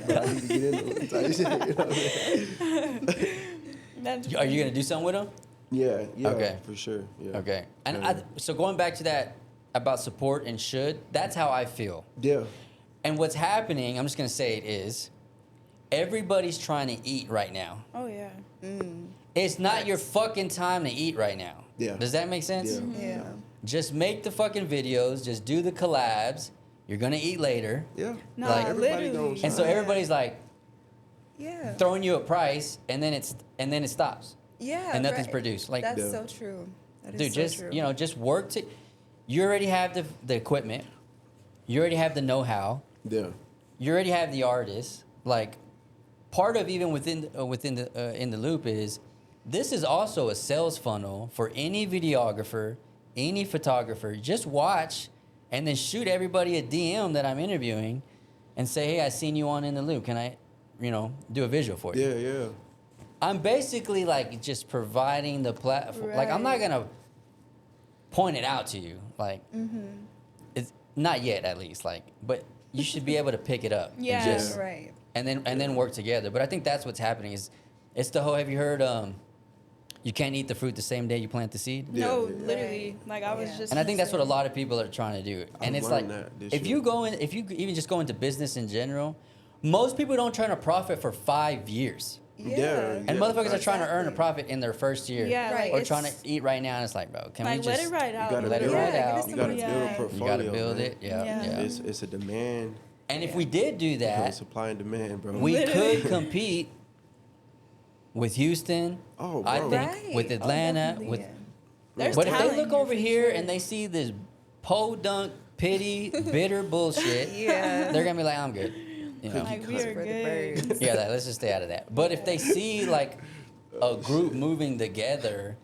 But I need to get in the loop type shit. You know what I mean? That's Are you gonna do something with him? Yeah, Okay. for sure. Yeah. Okay. And Yeah. so going back to that about support and should, that's how I feel. Yeah. And what's happening, I'm just going to say it is, everybody's trying to eat right now. Oh yeah. It's not your fucking time to eat right now. Yeah. Does that make sense? Yeah. Yeah. Just make the fucking videos. Just do the collabs. You're going to eat later. Yeah. No, Like, everybody literally. goes- And so everybody's like Yeah. throwing you a price and then it stops. Yeah. and nothing's right. produced. Like, That's Yeah. so true. That is dude, so just true. just work to. You already have the equipment. You already have the know-how. Yeah. You already have the artists. Like, part of even within the in the loop is this is also a sales funnel for any videographer, any photographer. Just watch and then shoot everybody a DM that I'm interviewing, and say, hey, I seen you on In the Loop. Can I, do a visual for you? Yeah. Yeah. I'm basically like just providing the platform. Like, I'm not Right. gonna point it out to you. Like, it's not yet, at least. Like, but you should be able to pick it up. Yeah. And just, Right. and then work together. But I think that's what's happening. Is it's the whole. Have you heard? You can't eat the fruit the same day you plant the seed. No, Yeah, yeah. literally. Like I was Yeah. just. And I think that's what a gonna say. lot of people are trying to do. And I've it's like, learned that this if year. you even just go into business in general, most people don't try to profit for 5 years. Yeah. And motherfuckers are trying to earn a Exactly. profit in their first year. Yeah, Right. Or It's- trying to eat right now, and it's like, bro, can Like we let just it ride out. You gotta let it build, ride Yeah, out? You gotta Yeah. build a You portfolio. You gotta build man. it. Yeah, Yeah. yeah. It's a demand. And if we did do that, Supply and demand, bro. we Literally. could compete with Houston. Oh, I bro. think Right. with Oh, Atlanta. definitely, with yeah. There's but if they talent look here over for here sure. and they see this podunk, pity, bitter bullshit, Yeah. they're gonna be like, I'm good. Like we are For the good. birds. Yeah, let's just stay out of that. But if they see like a group moving together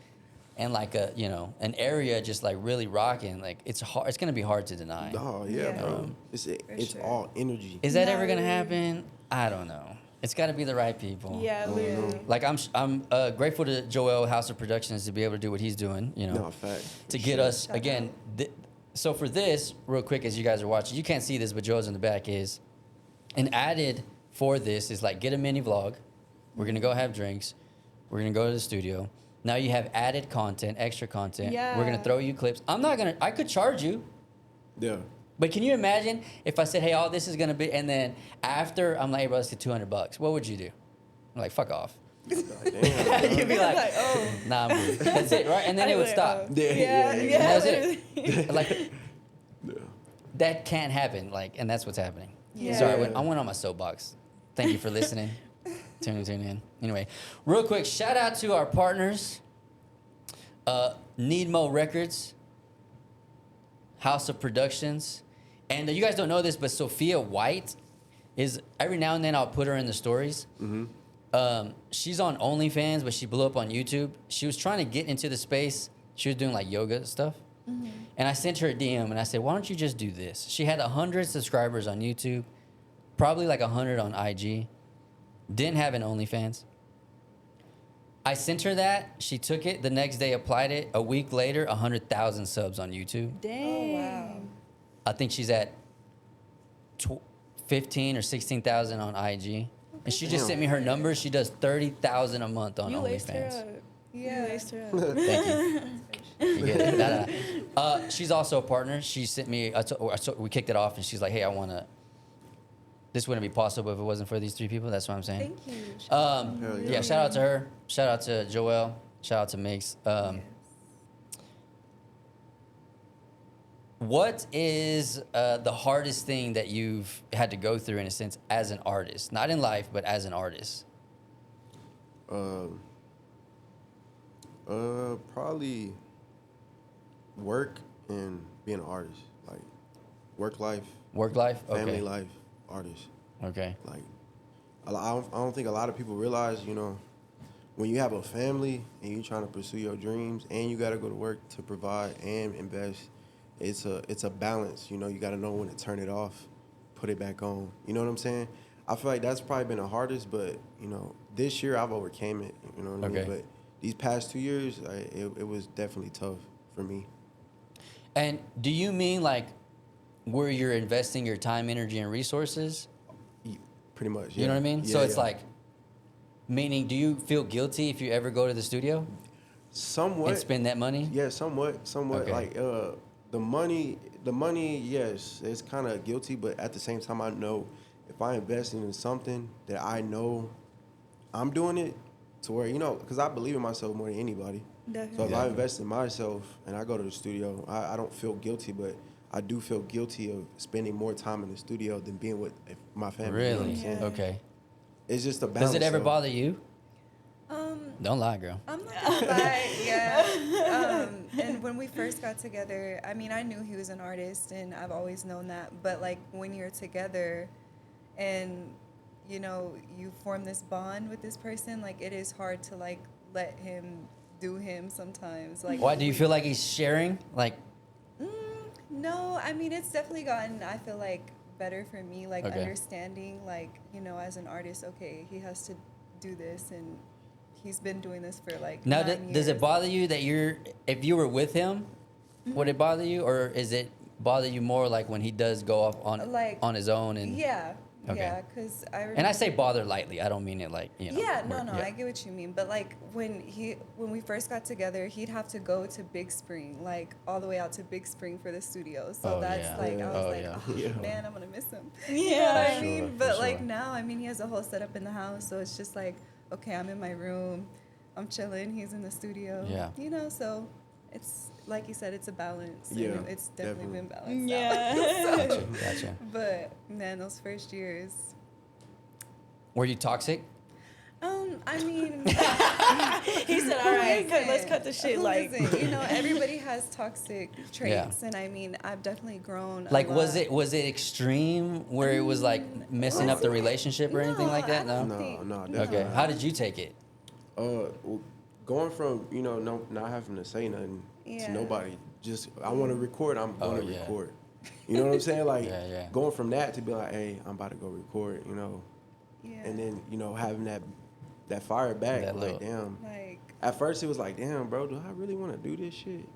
and like an area just like really rocking, like it's hard. It's gonna be hard to deny. Oh yeah, Yeah. bro. It's sure. all energy. Is that No, ever gonna really. happen? I don't know. It's got to be the right people. Yeah, literally. Like I'm grateful to Joel House of Productions to be able to do what he's doing. No, fact. To get us Shout again. So for this, real quick, as you guys are watching, you can't see this, but Joel's in the back is, and added for this is like get a mini vlog. We're gonna go have drinks. We're gonna go to the studio. Now you have added content, extra content. Yeah. We're gonna throw you clips. I could charge you. Yeah. But can you imagine if I said, hey, all this is going to be, and then after I'm like, hey, bro, let's get $200. What would you do? I'm like, fuck off. Like, damn, You'd be like, Like, oh. nah, I'm good. That's it, right? And then it would stop. Yeah, Yeah, yeah, yeah. yeah. That's literally. it. Like, Yeah. that can't happen. Like, and that's what's happening. Yeah. Sorry, I went on my soapbox. Thank you for listening. Tune in. Anyway, real quick, shout out to our partners, Need Mo Records, House of Productions. And you guys don't know this, but Sophia White is, every now and then I'll put her in the stories. She's on OnlyFans, but she blew up on YouTube. She was trying to get into the space. She was doing like yoga stuff. And I sent her a DM and I said, why don't you just do this? She had 100 subscribers on YouTube, probably like 100 on IG. Didn't have an OnlyFans. I sent her that. She took it. The next day applied it. A week later, 100,000 subs on YouTube. Dang. Oh, wow. I think she's at 15 or 16,000 on IG. And she just Damn. sent me her numbers. She does 30,000 a month on You laced her OnlyFans. up. Yeah. You laced her up. Thank you. You get it? Nah. She's also a partner. She sent me, we kicked it off and she's like, hey, I want to, this wouldn't be possible if it wasn't for these three people. That's what I'm saying. Thank you. Hell Yeah, yeah. shout out to her. Shout out to Joelle. Shout out to Mix. What is the hardest thing that you've had to go through in a sense as an artist? Not in life, but as an artist. Probably work and being an artist. Like work life, Work life? Okay. family life, artist. Okay. Like I don't think a lot of people realize, when you have a family and you're trying to pursue your dreams and you got to go to work to provide and invest, it's a balance. You got to know when to turn it off, put it back on. You know what I'm saying? I feel like that's probably been the hardest, but this year I've overcame it. You know what I Okay. mean? But these past 2 years, it was definitely tough for me. And do you mean like where you're investing your time, energy, and resources? Pretty much. You know what I mean? Yeah, So it's yeah. like, meaning, do you feel guilty if you ever go to the studio? Somewhat. And spend that money? Yeah, somewhat. Okay. Like the money. Yes, it's kind of guilty, but at the same time, I know if I invest in something that I know I'm doing it to where because I believe in myself more than anybody. Definitely. So if I invest in myself and I go to the studio, I don't feel guilty, but I do feel guilty of spending more time in the studio than being with my family. You know what Really? I'm saying? Yeah. Okay. It's just a balance. Does it ever though. bother you? Um, Don't lie, girl. I'm not gonna lie, yeah. And when we first got together, I mean, I knew he was an artist, and I've always known that. But like when you're together, and you form this bond with this person, like it is hard to like let him do him sometimes. Like, Why do you feel like he's sharing? Like, No, I mean it's definitely gotten. I feel like better for me, like Okay. understanding, like as an artist, okay, he has to do this, and he's been doing this for like. now 9 does it years. bother you that if you were with him, would it bother you, or is it bother you more like when he does go off on his own and? Yeah. Okay. Yeah, because I remember. And I say bother lightly. I don't mean it like Yeah, no, where- no, I get what you mean. But like when we first got together, he'd have to go to Big Spring, like all the way out to Big Spring for the studio. So Oh, that's yeah. like I was Oh, like, yeah. oh, Yeah. man, I'm gonna miss him. Yeah. You know what I For mean? sure, for But like sure. now, I mean, he has a whole setup in the house, so it's just like, okay, I'm in my room, I'm chilling, he's in the studio. Yeah. So it's like you said, it's a balance. Yeah, and it's definitely definitely. been balanced. Yeah. Out. Gotcha. But man, those first years. Were you toxic? I mean, He said, "All right, Listen, let's cut the shit." who Like, isn't? Everybody has toxic traits, and I mean, I've definitely grown. Like, a was lot. it extreme where it was like messing up the relationship or anything like that? I No. don't think- No, Okay. definitely. How did you take it? Well, going from not having to say nothing Yeah. to nobody, just I want to record, I'm Oh, going to yeah. record. You know what I'm saying? Like Yeah, yeah. going from that to be like, hey, I'm about to go record, Yeah. and then having that fire back, That like little- damn. Like, At first it was like, damn, bro, do I really want to do this shit?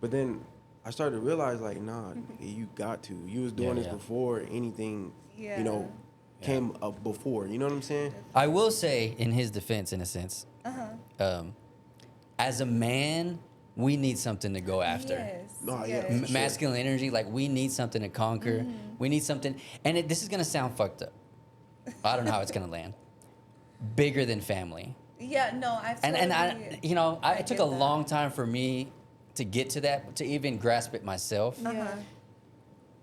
But then I started to realize like, nah, you got to. You was doing this yeah. before anything, Yeah. came up before. You know what I'm saying? I will say, in his defense, in a sense, uh-huh. as a man, we need something to go after. Yes. No, yeah, yes. for sure. Masculine energy, like we need something to conquer. We need something, and this is gonna sound fucked up. I don't know how it's gonna land. Bigger than family, Yeah. No, I've. and I, I it took get a that. long time for me to get to that, to even grasp it myself, Uh-huh.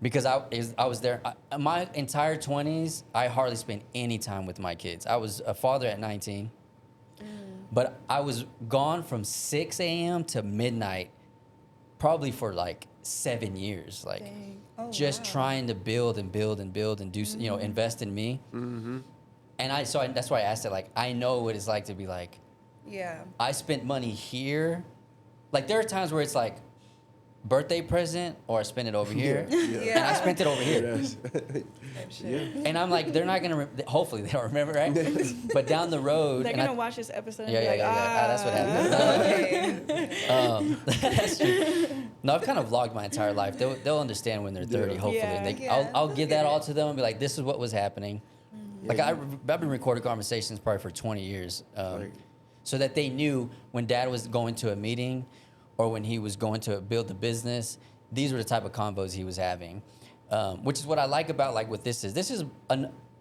because I was there. My entire 20s, I hardly spent any time with my kids. I was a father at 19. But I was gone from 6 a.m. to midnight, probably for like 7 years, like Dang. Oh, just wow. trying to build and build and build and do, invest in me. Mm-hmm. And that's why I asked it. Like, I know what it's like to be like, Yeah. I spent money here. Like, there are times where it's like, birthday present, or I spent it over here. Yeah. And I spent it over here. Yes. yeah. And I'm like, they're not gonna. Hopefully, they don't remember, right? But down the road, they're and I- gonna watch this episode and Yeah, be yeah, like, yeah, yeah. That's what happened. Okay. That's true. No, I've kind of vlogged my entire life. They'll understand when they're 30. Yeah. Hopefully, Yeah. I'll they'll give get that all it. to them and be like, "This is what was happening." Like I've been recording conversations probably for 20 years, Right. so that they knew when Dad was going to a meeting, or when he was going to build the business. These were the type of convos he was having, which is what I like about like what this is. This is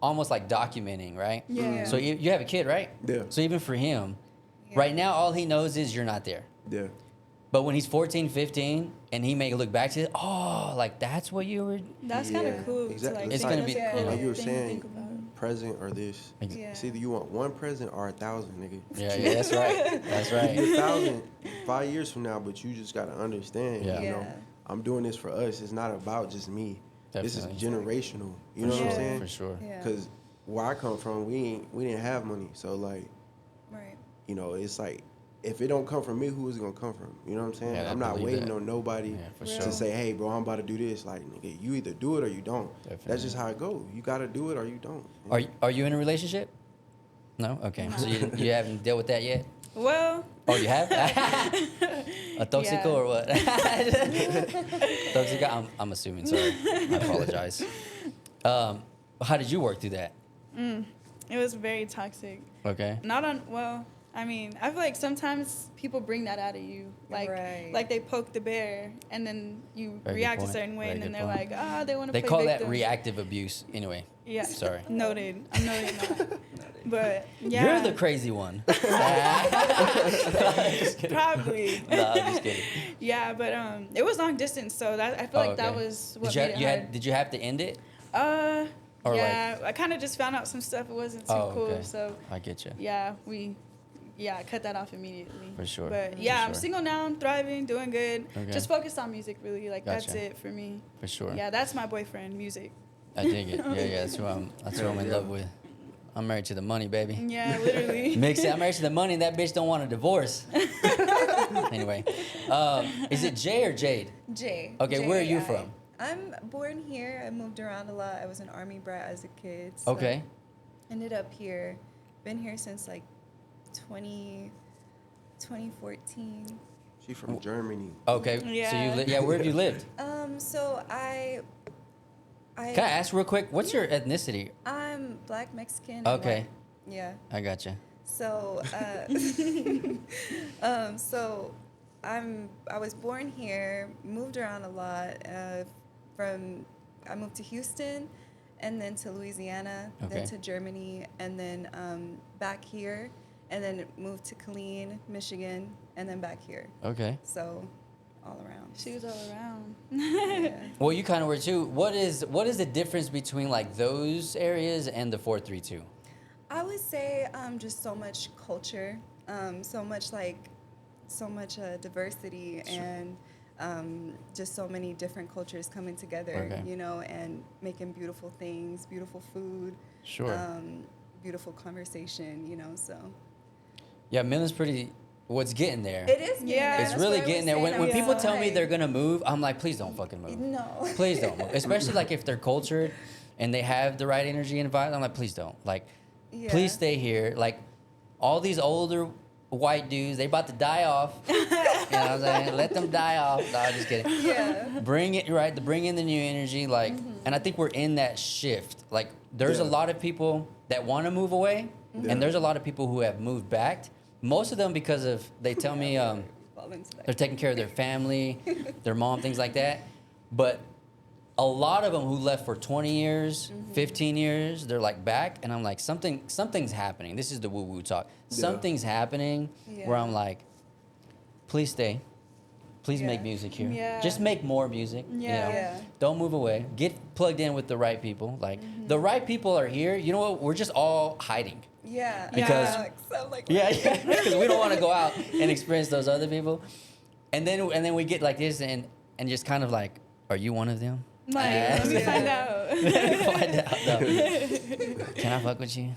almost like documenting, right? Yeah. So you have a kid, right? Yeah. So even for him, Yeah. right now all he knows is you're not there. Yeah. But when he's 14, 15, and he may look back to it, oh, like that's what you were. That's Yeah, kind of cool. exactly. To, like, It's think gonna that's be- a cool yeah. Like you were thing to saying, think about. present or this. Yeah. It's either you want one present or 1,000, nigga. Yeah, that's right. That's right. You 1,000 5 years from now, but you just gotta understand. Yeah. You know, Yeah. I'm doing this for us. It's not about just me. This is Definitely. generational. You know what I'm sure, saying? For sure. Yeah. Because where I come from, we didn't have money. So like, Right. it's like if it don't come from me, who is it gonna come from? You know what I'm saying? Yeah, I I'm not believe waiting that. on nobody Yeah, for Real. sure. to say, hey, bro, I'm about to do this. Like, nigga, you either do it or you don't. Definitely. That's just how it goes. You gotta do it or you don't. Are you in a relationship? No. Okay. So you haven't dealt with that yet? Well, Oh, you have? A toxico Yeah. or what? Toxico? I'm assuming. Sorry. I apologize. How did you work through that? it was very toxic. Okay. Not on, well, I mean, I feel like sometimes people bring that out of you, like Right. like they poke the bear, and then you Very good react a point. certain way, Very and then good they're point. like, they want to They play call victim. that reactive abuse. Anyway, Yeah. sorry. Noted. I'm noting that. But yeah. You're the crazy one. Probably. No, I'm just kidding. Yeah, but it was long distance, so that I feel like that okay. was what Did you, made it you hard. had, did you have to end it? Or Yeah, I kind of just found out some stuff. It wasn't too Oh, cool, okay. so I get you. yeah, I cut that off immediately. For sure. But For yeah, I'm sure. single now. I'm thriving, doing good. Okay. Just focused on music, really. Like that's Gotcha. it for me. For sure. Yeah, that's my boyfriend, music. I dig it. Yeah. That's who I'm in love with. I'm married to the money, baby. Yeah, literally. Mix it. I'm married to the money, and that bitch don't want a divorce. Anyway, is it Jay or Jade? Jay. Okay, where are you J-A-I. from? I'm born here. I moved around a lot. I was an army brat as a kid. So Okay. Ended up here. Been here since like 2014. She from Germany. Okay. So Yeah. where have you lived? So I Can I ask real quick? What's your ethnicity? I'm Black Mexican. and Okay. white. Yeah. I gotcha. So, so I was born here, moved around a lot. I moved to Houston, and then to Louisiana, Okay. then to Germany, and then back here, and then moved to Killeen, Michigan, and then back here. Okay. So, all around. She was all around. Yeah. Well, you kind of were too. What is the difference between like those areas and the 432? I would say just so much culture, so much diversity, and just so many different cultures coming together, Okay. you know, and making beautiful things, beautiful food, Sure. beautiful conversation, you know. So Yeah, Midland's pretty. What's getting there? it is. Getting Yeah. there. It's That's really what I getting was there. When saying. I was people so tell me like, they're gonna move, I'm like, please don't fucking move. no. Please don't move. Especially like if they're cultured and they have the right energy and vibe. I'm like, please don't. Like, Yeah. please stay here. Like, all these older white dudes, they about to die off. You know what I'm saying? Let them die off. No, I'm just kidding. Yeah. Bring it right. To bring in the new energy. Like, and I think we're in that shift. Like, there's a Yeah. lot of people that want to move away, Yeah. and there's a lot of people who have moved back. Most of them because of they tell me Fall into that. they're taking care of their family, their mom, things like that. But a lot of them who left for 20 years, 15 years, they're like back, and I'm like, something's happening. This is the woo-woo talk. Yeah. Something's happening where Yeah. I'm like, please stay. Please make Yeah. music here. Yeah. Just make more music. Yeah. You know? Yeah. Don't move away. Get plugged in with the right people. Like, the right people are here. You know what? We're just all hiding. Yeah. Because- I'm like, Yeah, because we don't want to go out and experience those other people, and then we get like this and just kind of like, are you one of them? Like, let me Yeah. find out. Find out. No. Can I fuck with you?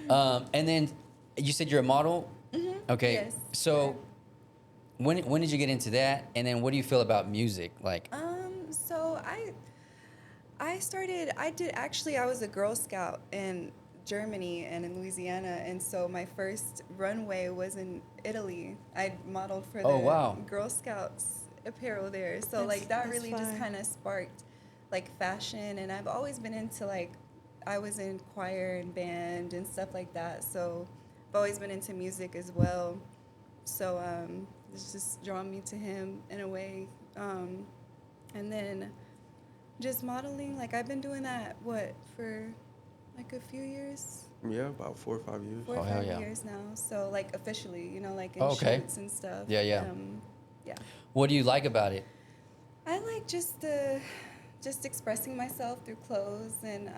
No. And then you said you're a model. Okay. Yes. So when did you get into that? And then what do you feel about music? Like, So I was a Girl Scout in Germany and in Louisiana, and so my first runway was in Italy. I modeled for the Oh, wow. Girl Scouts apparel there. So That's- like that that's really just fun. kind of sparked like fashion, and I've always been into like I was in choir and band and stuff like that. So I've always been into music as well. So it's just drawn me to him in a way. And then just modeling, like I've been doing that, for like a few years, Yeah, about 4 or 5 years. 4 Oh, or hell 5 yeah. years now. So like officially, you know, like in Oh, okay. shoots and stuff. Yeah, yeah. Yeah. what do you like about it? I like just expressing myself through clothes and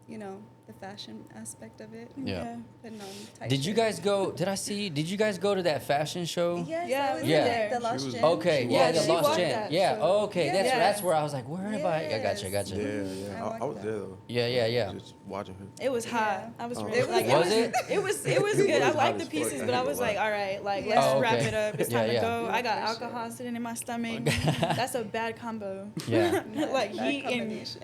you know, the fashion aspect of it. Yeah. Putting on tight Did you shirts. guys go? Did I see? Did you guys go to that fashion show? Yes, Yeah, I was Yeah. there. The She Lost was- Gem. Okay, She yeah, walked the that. Lost She Gen. walked Yeah, that, oh, so- okay, Yeah. that's where I was like, where am I? I gotcha, Yes. gotcha. Yeah. I I walked was that. there though. Yeah. Just watching her. It was hot. Yeah. I was Oh. really It was like, hot. Was it? It was It good. I was liked hot the as fuck. pieces, I but I ain't was gonna like, lie. all right, like Yeah. let's Oh, wrap okay. it up. It's Yeah, time yeah. to go. I got Yeah, for alcohol sure. sitting in my stomach. That's a bad combo. Yeah. Like That heat and combination.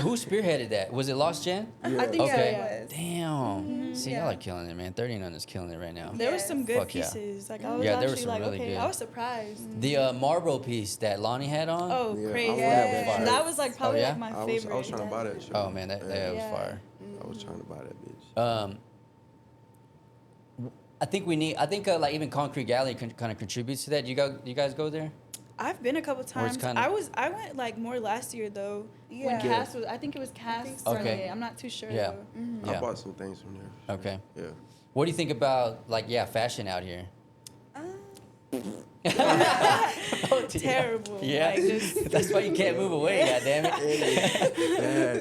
Who spearheaded that? Was it Lost Gen? I think Okay. so it was. Damn. See, y'all Yeah. are killing it, man. 39 is killing it right now. there was Yes. some good Fuck yeah. pieces. Like I was Yeah, there were actually some like, really okay, good. I was surprised. The Marlboro piece that Lonnie had on. Oh, Yeah, I crazy! was there for That sure. was like probably yeah? like my I favorite. was trying to buy that shit. Oh, man, that was Yeah. fire. I was trying to buy that bitch. I think like even Concrete Galley kind of contributes to that. You guys go there? I've been a couple times. kinda- I went like more last year though. When Yeah. Cass was, I think it was Cass. think so. Sunday. Okay. I'm not too sure Yeah. though. I Yeah. bought some things from there. Okay. Yeah. What do you think about like fashion out here? Terrible. Yeah. Like, just, That's why you can't move away. God damn it.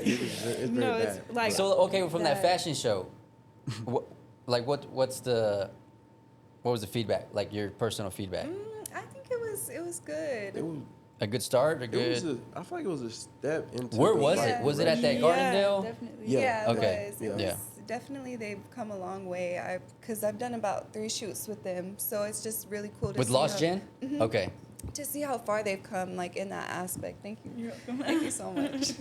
It's very no, bad. it's like So okay, from that fashion show, what was the feedback? Like your personal feedback? I think it was good. It was. A good start, a good. I feel like it was a step into. Where the, was like, it? Was it at that yeah, Gardendale? definitely. Yeah. It Okay. was. It Yeah. was definitely they've come a long way. Because I've done about 3 shoots with them, so it's just really cool to With see Lost how, Gen? Mhm. Okay. To see how far they've come, like in that aspect. Thank you. You're welcome. Thank you so much.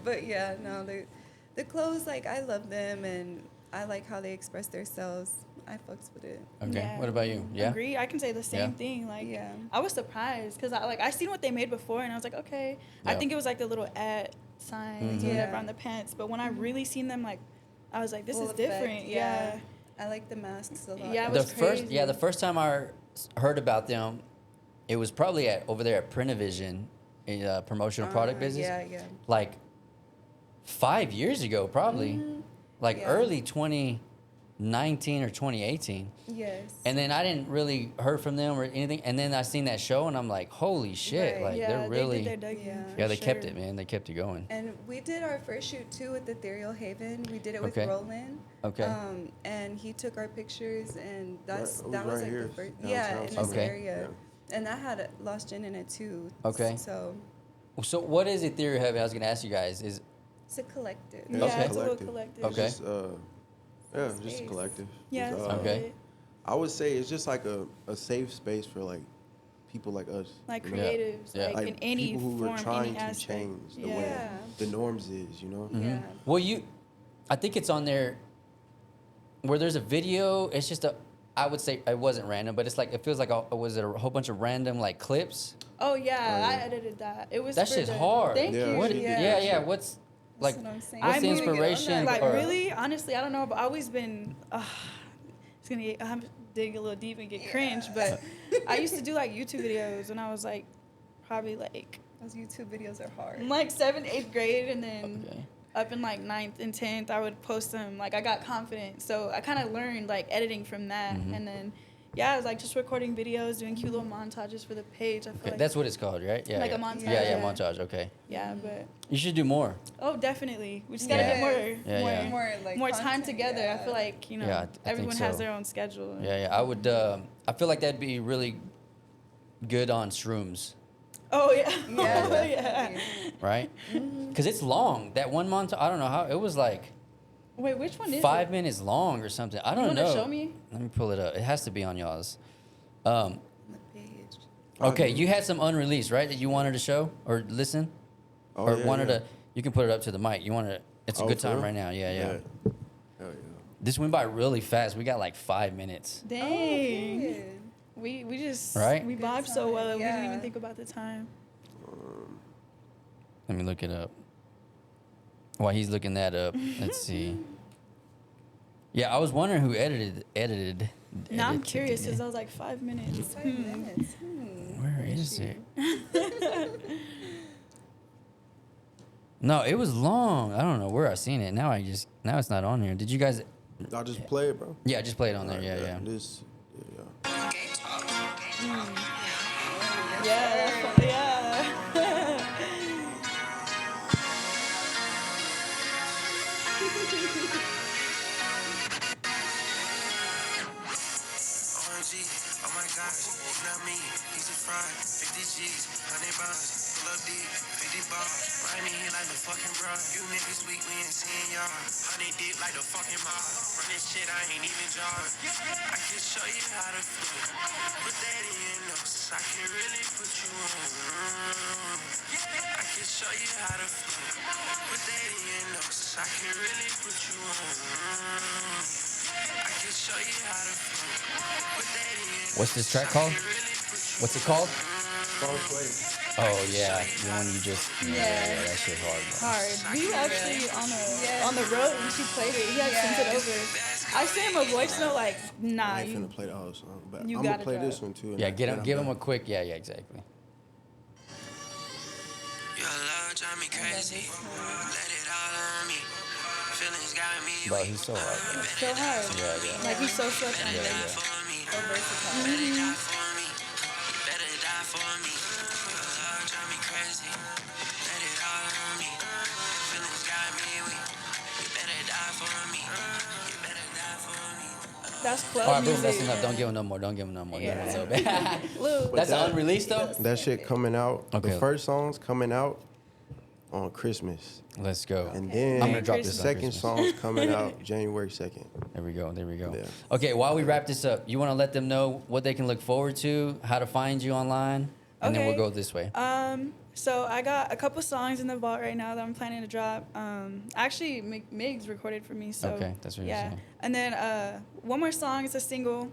But yeah, no, the clothes, like I love them and I like how they express themselves. I fucks with it. Okay. Yeah. What about you? Yeah. Agree. I can say the same Yeah. thing. Like, Yeah. I was surprised because I seen what they made before and I was like, okay. I Yeah. think it was like the little at signs or Mhm. whatever Yeah. on the pants. But when I really seen them, like, I was like, this Full is effect, different. yeah. I like the masks a lot. Yeah, it The was first, crazy. the first time I heard about them, it was probably over there at Prinavision, a promotional product business. Yeah. Like 5 years ago, probably, like Yeah. early 2019 or 2018. Yes. And then I didn't really heard from them or anything. And then I seen that show and I'm like, holy shit! Right. Like yeah, they're really, they did their digging. Yeah. for yeah, they kept sure. it, man. They kept it going. And we did our first shoot too with Ethereal Haven. We did it with Okay. Roland. Okay. And he took our pictures, and Right, it was that was right like here, the first. downtown Yeah, in this somewhere. Okay. area. And that had Lost Gin in it too. Okay. So So what is Ethereal Heaven? I was gonna ask you guys. Is it's a collective. Yeah, Okay. it's a little collective. Okay. It's just, yeah, just a Space. collective. Yeah, It's, it's Okay. lit. I would say it's just like a safe space for like people like us. Like you know? creatives, Yeah. like in any people who form, are trying any to aspect. change the yeah. way Yeah. the norms is, you know. Yeah. Well, I think it's on there where there's a video. It's just I would say it wasn't random, but it's like, it feels like was it a whole bunch of random like clips? Oh yeah, Oh, I yeah. edited that. It was That for shit's the- hard. Thank Yeah, you. What? she did Yeah, that yeah. shit. What's That's like? what I'm saying. What's I'm the moving it on inspiration? Like or- really, honestly, I don't know, but I've always been. It's gonna get, I'm dig a little deep and get cringe, but I used to do like YouTube videos when I was like probably like Those YouTube videos are hard. in like 7th, 8th grade, and then Okay. up in like 9th and 10th, I would post them. Like I got confident, so I kind of learned like editing from that, Mhm. and then yeah, I was like just recording videos, doing cute little montages for the page. I feel Okay, like that's what it's called, right? Yeah. Like yeah. a montage, Yeah, yeah. montage. Okay. yeah, but You should do more. oh, definitely, we just gotta Yeah. get more, Yeah, more, yeah. More, like, more time content, together. I yeah. feel like Yeah, I think everyone has so. their own schedule. Yeah, yeah. I would. I feel like that'd be really good on shrooms, Oh yeah. Yeah. Oh, yeah. right? Because it's long. That one montage. I don't know how it was like Wait, which one is 5 it? minutes long or something. I You don't wanna know. show me? Let me pull it up. It has to be on y'all's. On the page. Okay, you had some unreleased, right? That you wanted to show or listen, Oh, or yeah, wanted yeah. to. You can put it up to the mic. You wanted. It's a Oh, good for time real? right now. Yeah, yeah. Hell yeah. This went by really fast. We got like 5 minutes. Dang. Good. We just Right? we Good vibed so time, well that we didn't yeah. even think about the time. Let me look it up. While he's looking that up, let's see. Yeah, I was wondering who edited. Now I'm edited curious it. because I was like 5 minutes. 5 minutes. Where is it? No, it was long. I don't know where I seen it. Now it's not on here. Did you guys? I'll just play it, bro. Yeah, just play it on there. Alright, Yeah, yeah. This, yeah. Yeah, that's fun. Yeah. OMG, oh my gosh, it's not me, he's a fraud. 50 G's, 100 bonds, pull up deep, 50 balls. Ride me here like the fucking bra. You niggas weak, we ain't seeing y'all. 100 deep like the fucking mob. Run this shit, I ain't even jawed. I can show you how to flip. Put that in your nose, I can really put you on. I can show you how to flip. Put that in your nose, I can really put you on. I can show you how to flip. Put that in your What's this track called? What's it called? Oh yeah, the one you just. Yeah, that shit's hard. Bro. Hard. We were actually on the road when she played it. He had sent it over. I sent him a voice note like, nah, I ain't finna you. play the whole song, but you I'm gonna gotta play drop. this one too. and Yeah, then I'm give him done. a quick. Yeah, exactly. Your love drive me crazy. Let it all on me. Feelings got me Bro, weak. he's so hard. Bro. So hard. Yeah. Like he's so such Yeah, underrated. yeah. For me. So versatile. Better die for me. Better die for me. Your love drive me crazy. Let it all on me. Feelings got me weak. You better die for me. You better die for me. That's club All right, boom. music. That's enough. Don't give him no more. Don't give him no more. Yeah. Give him no more. Lou. That's that- unreleased though. That shit coming out. Okay. The first song's coming out on Christmas, Let's go. and Okay. then I'm gonna drop the this on second Christmas. song's coming out January 2nd. There we go. There we go. Yeah. Okay, while we wrap this up, you want to let them know what they can look forward to, how to find you online, and then we'll Okay. go this way. So I got a couple songs in the vault right now that I'm planning to drop. Actually, Migs recorded for me. So Okay, that's what you're yeah. saying. And then one more song. It's a single.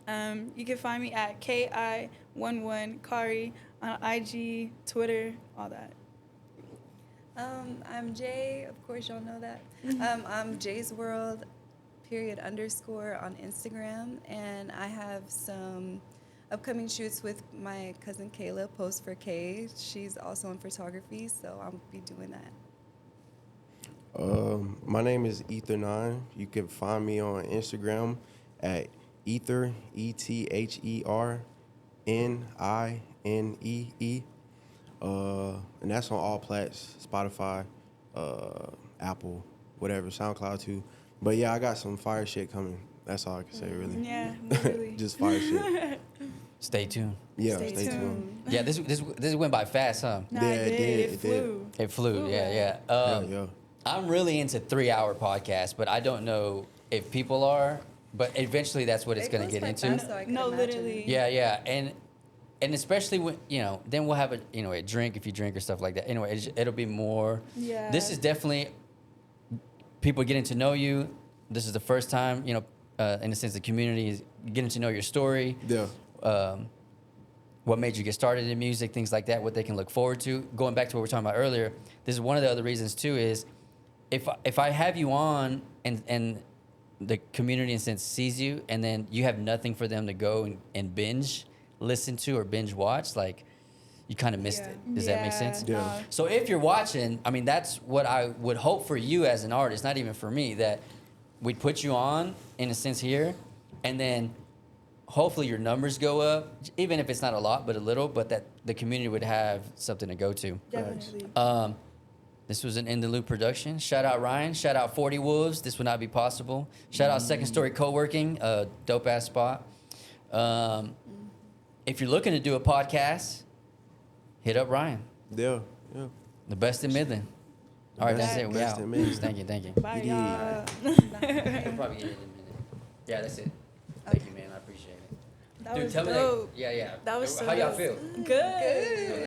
You can find me at KI11 Kari on IG, Twitter, all that. I'm Jay. Of course, y'all know that. I'm Jay's World _ on Instagram, and I have some upcoming shoots with my cousin Kayla, Post for K. She's also in photography, so I'll be doing that. My name is Ether9ine. You can find me on Instagram at Ether ETHERNINEE. And that's on all plats, Spotify, Apple, whatever, SoundCloud too. But yeah, I got some fire shit coming. That's all I can say, really. Yeah, literally. Just fire shit. Stay tuned. Yeah, Stay stay tuned. tuned. Yeah, this went by fast, huh? Nah, Yeah, it it did. did, It it flew. It flew. Yeah, yeah. Yeah. I'm really into 3-hour podcasts, but I don't know if people are. But eventually, that's what it's It going to goes get by into. fast, though, I can No, imagine. literally. Yeah, yeah, and especially when then we'll have a drink if you drink or stuff like that. Anyway, it'll be more. Yeah. This is definitely people getting to know you. This is the first time in a sense the community is getting to know your story. Yeah. What made you get started in music, things like that, what they can look forward to. Going back to what we were talking about earlier, this is one of the other reasons too is if I have you on and the community in a sense sees you and then you have nothing for them to go and binge listen to or binge watch, like you kind of missed Yeah. it. Does that make sense? Yeah. nah. So if you're watching, I mean, that's what I would hope for you as an artist, not even for me, that we'd put you on in a sense here, and then hopefully your numbers go up, even if it's not a lot, but a little, but that the community would have something to go to. Definitely. This was an In the Loop production. Shout out Ryan. Shout out 40 Wolves. This would not be possible. Shout out Second Story Co-working, a dope ass spot. If you're looking to do a podcast, hit up Ryan. Yeah. Yeah. The best in Midland. All right, that's it. We Best out. in Midland. Thank you. Thank you. Bye, Yeah. y'all. We'll probably get it in a minute. Yeah, that's it. Thank you, man. I appreciate it. That Dude, was tell me dope. that. Yeah, yeah. That was so How y'all dope. feel? Good.